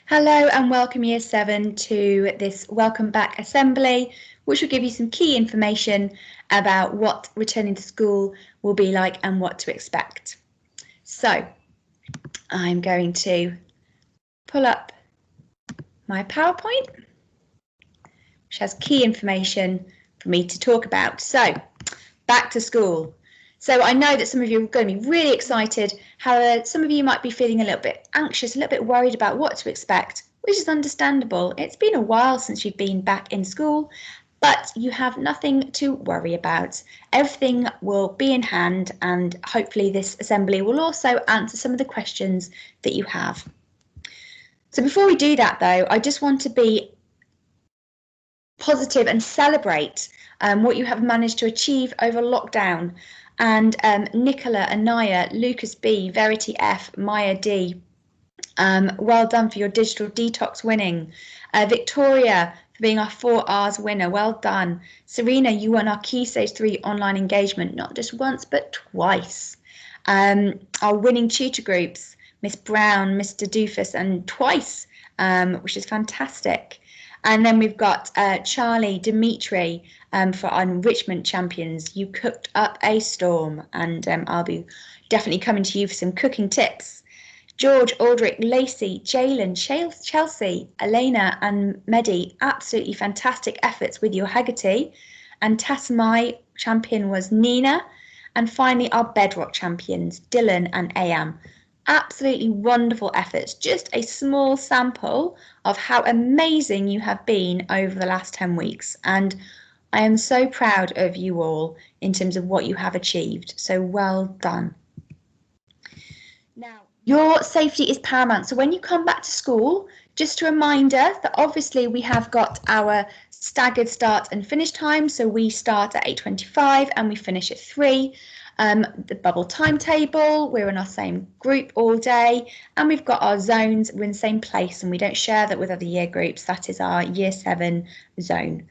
Hello and welcome Year 7 to this Welcome Back Assembly, which will give you some key information about what returning to school will be like and what to expect. So I'm going to pull up my PowerPoint, which has key information for me to talk about. So back to school. So I know that some of you are going to be really excited. However, some of you might be feeling a little bit anxious, a little bit worried about what to expect, which is understandable. It's been a while since you've been back in school, but you have nothing to worry about. Everything will be in hand, and hopefully this assembly will also answer some of the questions that you have. So before we do that though, I just want to be positive and celebrate what you have managed to achieve over lockdown. And Nicola, Anaya, Lucas B, Verity F, Maya D, well done for your digital detox winning. Victoria for being our 4Rs winner, well done. Serena, you won our Key Stage 3 online engagement, not just once, but twice. Our winning tutor groups, Miss Brown, Mr. Doofus, and twice, which is fantastic. And then we've got Charlie, Dimitri for our enrichment champions. You cooked up a storm, and I'll be definitely coming to you for some cooking tips. George, Aldrich, Lacey, Jalen, Chelsea, Elena and Medi, absolutely fantastic efforts with your Haggerty. And Tasmai champion was Nina. And finally our Bedrock champions, Dylan and Ayam. Absolutely wonderful efforts, just a small sample of how amazing you have been over the last 10 weeks. And I am so proud of you all in terms of what you have achieved. So well done. Now, your safety is paramount. So when you come back to school, just a reminder that obviously we have got our staggered start and finish time. So we start at 8:25 and we finish at 3. The bubble timetable, we're in our same group all day, and we've got our zones, we're in the same place, and we don't share that with other year groups. That is our Year 7 zone.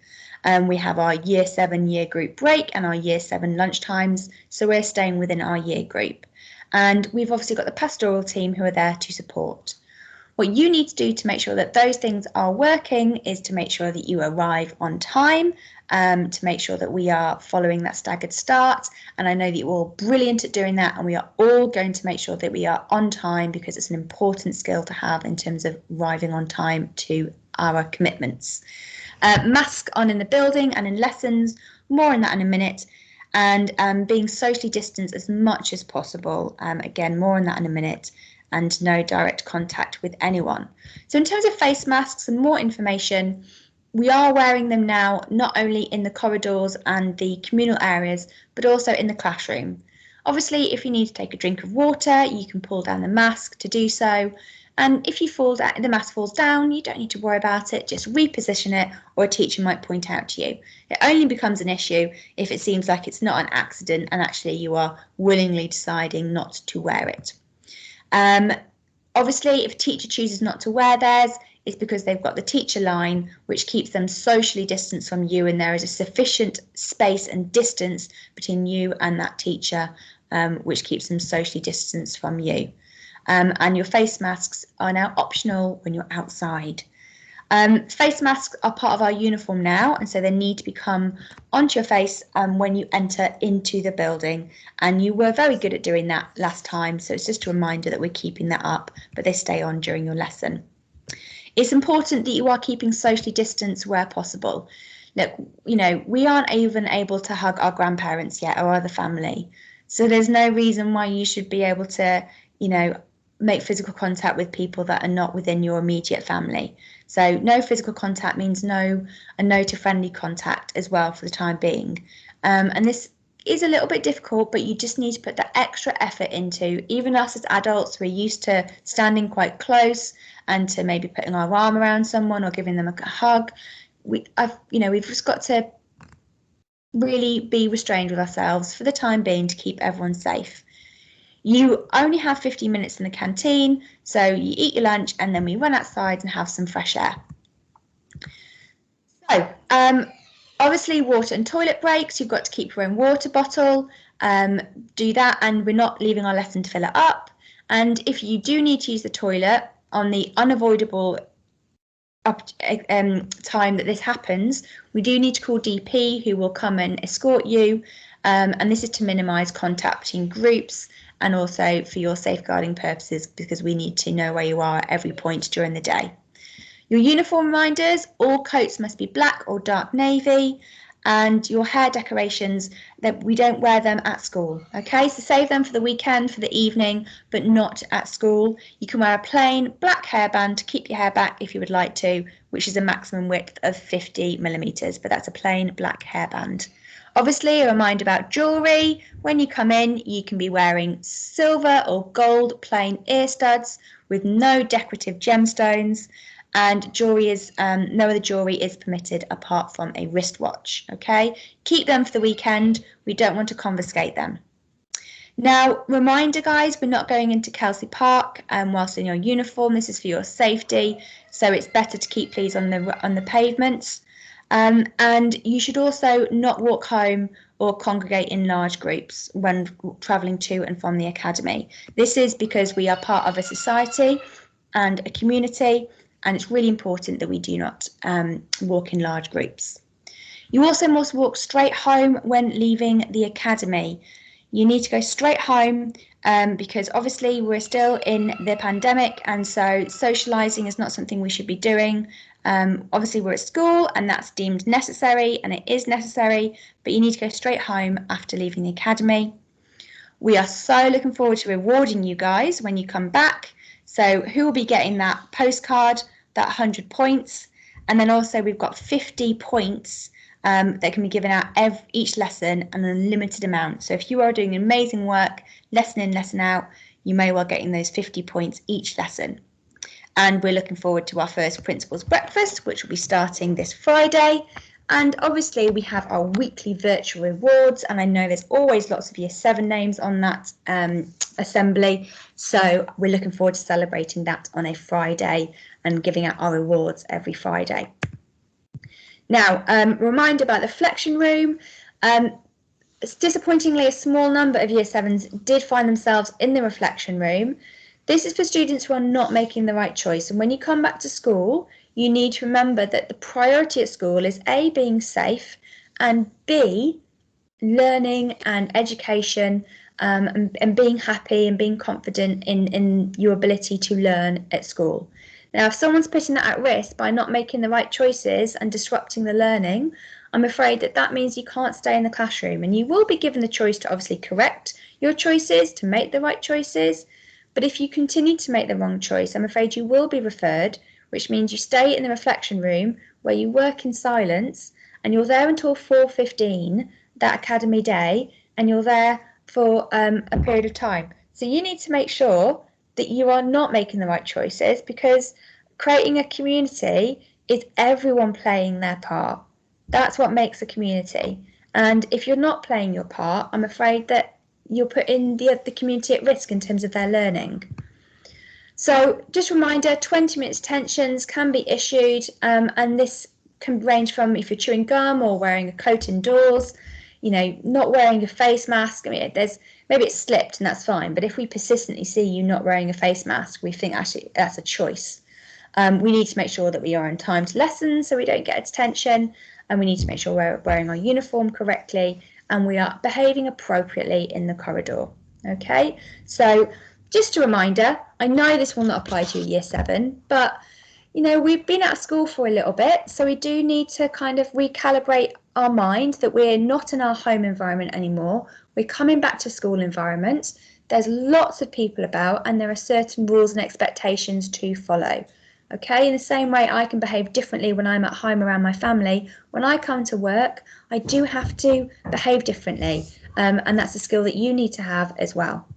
We have our Year 7 year group break and our Year 7 lunch times, so we're staying within our year group. And we've obviously got the pastoral team who are there to support. What you need to do to make sure that those things are working is to make sure that you arrive on time, to make sure that we are following that staggered start. And I know that you're all brilliant at doing that, and we are all going to make sure that we are on time because it's an important skill to have in terms of arriving on time to our commitments. Mask on in the building and in lessons, more on that in a minute. And being socially distanced as much as possible. Again, more on that in a minute. And no direct contact with anyone. So in terms of face masks and more information, we are wearing them now, not only in the corridors and the communal areas, but also in the classroom. Obviously, if you need to take a drink of water, you can pull down the mask to do so. And if you fall down, the mask falls down, you don't need to worry about it, just reposition it, or a teacher might point out to you. It only becomes an issue if it seems like it's not an accident and actually you are willingly deciding not to wear it. Obviously, if a teacher chooses not to wear theirs, it's because they've got the teacher line, which keeps them socially distanced from you, and there is a sufficient space and distance between you and that teacher, which keeps them socially distanced from you. And your face masks are now optional when you're outside. Face masks are part of our uniform now, and so they need to become onto your face when you enter into the building. And you were very good at doing that last time, so it's just a reminder that we're keeping that up, but they stay on during your lesson. It's important that you are keeping socially distanced where possible. Look, you know, we aren't even able to hug our grandparents yet or other family, so there's no reason why you should be able to, you know, make physical contact with people that are not within your immediate family. So no physical contact means no to friendly contact as well for the time being. And this is a little bit difficult, but you just need to put that extra effort into. Even us as adults, we're used to standing quite close and to maybe putting our arm around someone or giving them a hug. We've just got to really be restrained with ourselves for the time being to keep everyone safe. You only have 15 minutes in the canteen, so you eat your lunch and then we run outside and have some fresh air. So, obviously water and toilet breaks, you've got to keep your own water bottle, do that, and we're not leaving our lesson to fill it up. And if you do need to use the toilet, on the unavoidable time that this happens, we do need to call DP, who will come and escort you, and this is to minimise contact between groups and also for your safeguarding purposes, because we need to know where you are at every point during the day. Your uniform reminders: all coats must be black or dark navy, and your hair decorations, that we don't wear them at school. Okay, so save them for the weekend, for the evening, but not at school. You can wear a plain black hairband to keep your hair back if you would like to, which is a maximum width of 50 millimeters, but that's a plain black hairband. Obviously, a reminder about jewellery: when you come in, you can be wearing silver or gold plain ear studs with no decorative gemstones, and jewelry is no other jewelry is permitted apart from a wristwatch. Okay, keep them for the weekend. We don't want to confiscate them. Now, reminder, guys, we're not going into Kelsey Park whilst in your uniform. This is for your safety, so it's better to keep please on the pavements. And you should also not walk home or congregate in large groups when travelling to and from the academy. This is because we are part of a society and a community, and it's really important that we do not walk in large groups. You also must walk straight home when leaving the academy. You need to go straight home because obviously we're still in the pandemic, and so socialising is not something we should be doing. Obviously we're at school and that's deemed necessary, and it is necessary, but you need to go straight home after leaving the academy. We are so looking forward to rewarding you guys when you come back. So who will be getting that postcard, that 100 points? And then also we've got 50 points that can be given out each lesson, an unlimited amount. So if you are doing amazing work, lesson in, lesson out, you may well get in those 50 points each lesson. And we're looking forward to our first Principals Breakfast, which will be starting this Friday. And obviously we have our weekly virtual rewards, and I know there's always lots of Year 7 names on that assembly, so we're looking forward to celebrating that on a Friday and giving out our rewards every Friday. Now, reminder about the reflection room. Disappointingly, a small number of Year 7s did find themselves in the reflection room. This is for students who are not making the right choice, and when you come back to school, you need to remember that the priority at school is A, being safe, and B, learning and education, and being happy and being confident in your ability to learn at school. Now, if someone's putting that at risk by not making the right choices and disrupting the learning, I'm afraid that means you can't stay in the classroom, and you will be given the choice to obviously correct your choices, to make the right choices. But if you continue to make the wrong choice, I'm afraid you will be referred, which means you stay in the reflection room where you work in silence, and you're there until 4:15 that academy day, and you're there for a period of time. So you need to make sure that you are not making the right choices, because creating a community is everyone playing their part. That's what makes a community. And if you're not playing your part, I'm afraid that you're putting the community at risk in terms of their learning. So just a reminder, 20 minutes detentions can be issued, and this can range from if you're chewing gum or wearing a coat indoors, you know, not wearing a face mask. I mean, maybe it's slipped and that's fine, but if we persistently see you not wearing a face mask, we think actually that's a choice. We need to make sure that we are on time to lessons so we don't get a detention, and we need to make sure we're wearing our uniform correctly and we are behaving appropriately in the corridor. Okay, so just a reminder, I know this will not apply to Year 7, but you know, we've been out of school for a little bit, so we do need to kind of recalibrate our mind that we're not in our home environment anymore. We're coming back to school environment. There's lots of people about, and there are certain rules and expectations to follow. Okay, in the same way I can behave differently when I'm at home around my family, when I come to work, I do have to behave differently, and that's a skill that you need to have as well.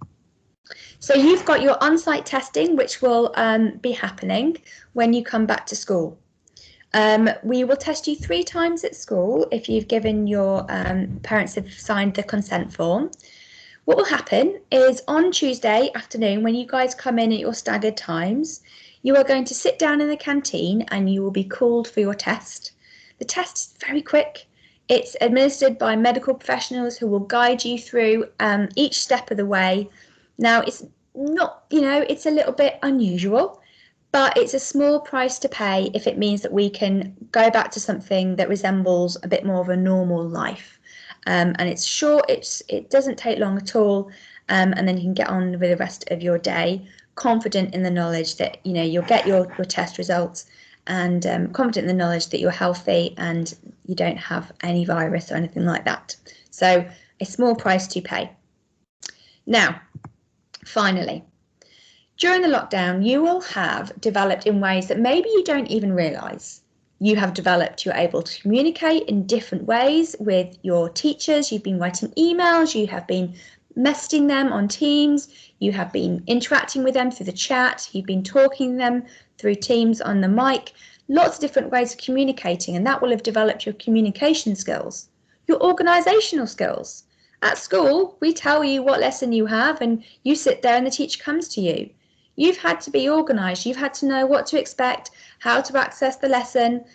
So you've got your on-site testing, which will be happening when you come back to school. We will test you 3 times at school if you've given your parents have signed the consent form. What will happen is on Tuesday afternoon, when you guys come in at your staggered times, you are going to sit down in the canteen and you will be called for your test. The test is very quick. It's administered by medical professionals who will guide you through each step of the way. Now, it's not, you know, it's a little bit unusual, But it's a small price to pay if it means that we can go back to something that resembles a bit more of a normal life. And it's short, it doesn't take long at all, and then you can get on with the rest of your day, confident in the knowledge that you'll get your test results, and confident in the knowledge that you're healthy and you don't have any virus or anything like that. So a small price to pay. Now, finally, during the lockdown, you will have developed in ways that maybe you don't even realise. You have developed, you're able to communicate in different ways with your teachers. You've been writing emails, you have been messaging them on Teams, you have been interacting with them through the chat, you've been talking to them through Teams on the mic, lots of different ways of communicating, and that will have developed your communication skills, your organisational skills. At school, we tell you what lesson you have and you sit there and the teacher comes to you. You've had to be organised, you've had to know what to expect, how to access the lesson,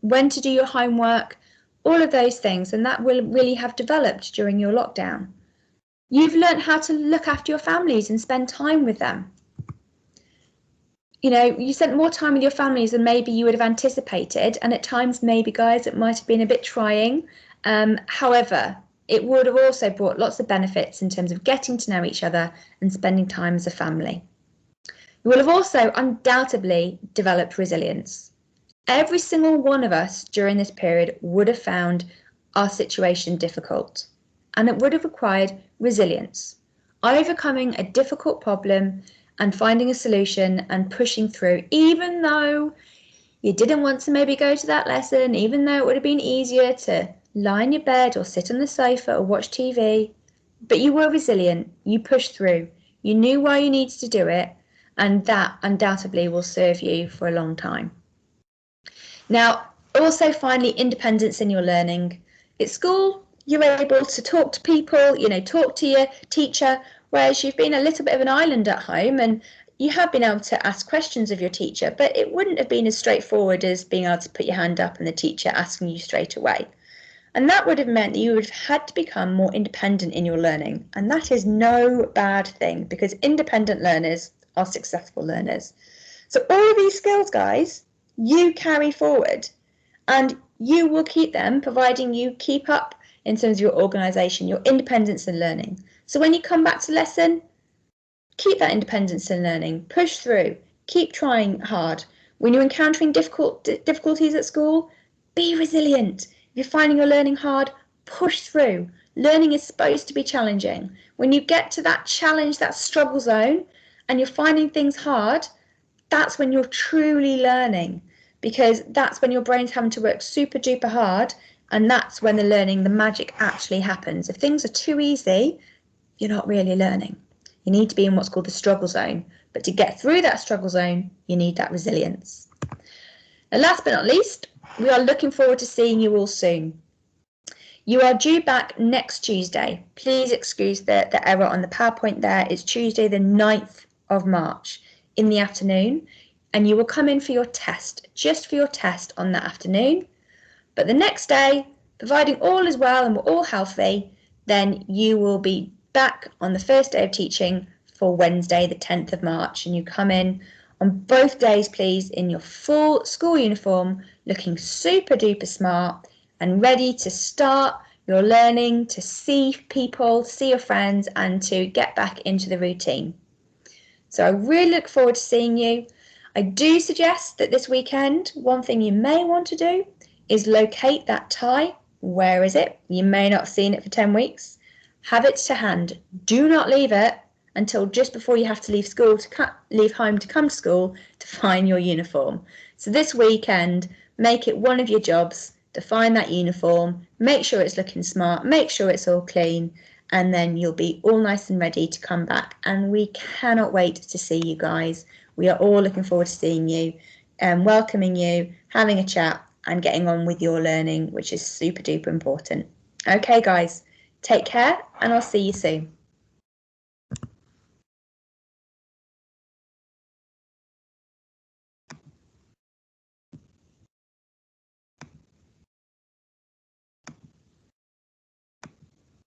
when to do your homework, all of those things, and that will really have developed during your lockdown. You've learned how to look after your families and spend time with them. You spent more time with your families than maybe you would have anticipated, and at times maybe, guys, it might have been a bit trying. However, it would have also brought lots of benefits in terms of getting to know each other and spending time as a family. You will have also undoubtedly developed resilience. Every single one of us during this period would have found our situation difficult, and it would have required resilience, overcoming a difficult problem and finding a solution and pushing through, even though you didn't want to maybe go to that lesson, even though it would have been easier to lie in your bed or sit on the sofa or watch TV. But you were resilient, you pushed through, you knew why you needed to do it, and that undoubtedly will serve you for a long time. Now, also finally, independence in your learning. At school, you're able to talk to people, talk to your teacher, whereas you've been a little bit of an island at home and you have been able to ask questions of your teacher, but it wouldn't have been as straightforward as being able to put your hand up and the teacher asking you straight away. And that would have meant that you would have had to become more independent in your learning. And that is no bad thing, because independent learners are successful learners. So all of these skills, guys, you carry forward and you will keep them, providing you keep up in terms of your organisation, your independence in learning. So when you come back to lesson, keep that independence in learning, push through, keep trying hard. When you're encountering difficulties at school, be resilient. If you're finding your learning hard, push through. Learning is supposed to be challenging. When you get to that challenge, that struggle zone, and you're finding things hard, that's when you're truly learning, because that's when your brain's having to work super duper hard, and that's when the learning, the magic actually happens. If things are too easy, you're not really learning. You need to be in what's called the struggle zone, but to get through that struggle zone, you need that resilience. And last but not least, we are looking forward to seeing you all soon. You are due back next Tuesday. Please excuse the error on the PowerPoint there. It's Tuesday the 9th of March in the afternoon, and you will come in for your test, just for your test on that afternoon. But the next day, providing all is well and we're all healthy, then you will be back on the first day of teaching for Wednesday the 10th of March, and you come in on both days, please, in your full school uniform, looking super duper smart and ready to start your learning, to see people, see your friends, and to get back into the routine. So I really look forward to seeing you. I do suggest that this weekend, one thing you may want to do is locate that tie. Where is it? You may not have seen it for 10 weeks. Have it to hand. Do not leave it until just before you have to leave school, leave home to come to school to find your uniform. So this weekend, make it one of your jobs to find that uniform, make sure it's looking smart, make sure it's all clean, and then you'll be all nice and ready to come back. And we cannot wait to see you guys. We are all looking forward to seeing you and welcoming you, having a chat and getting on with your learning, which is super duper important. Okay, guys, take care and I'll see you soon.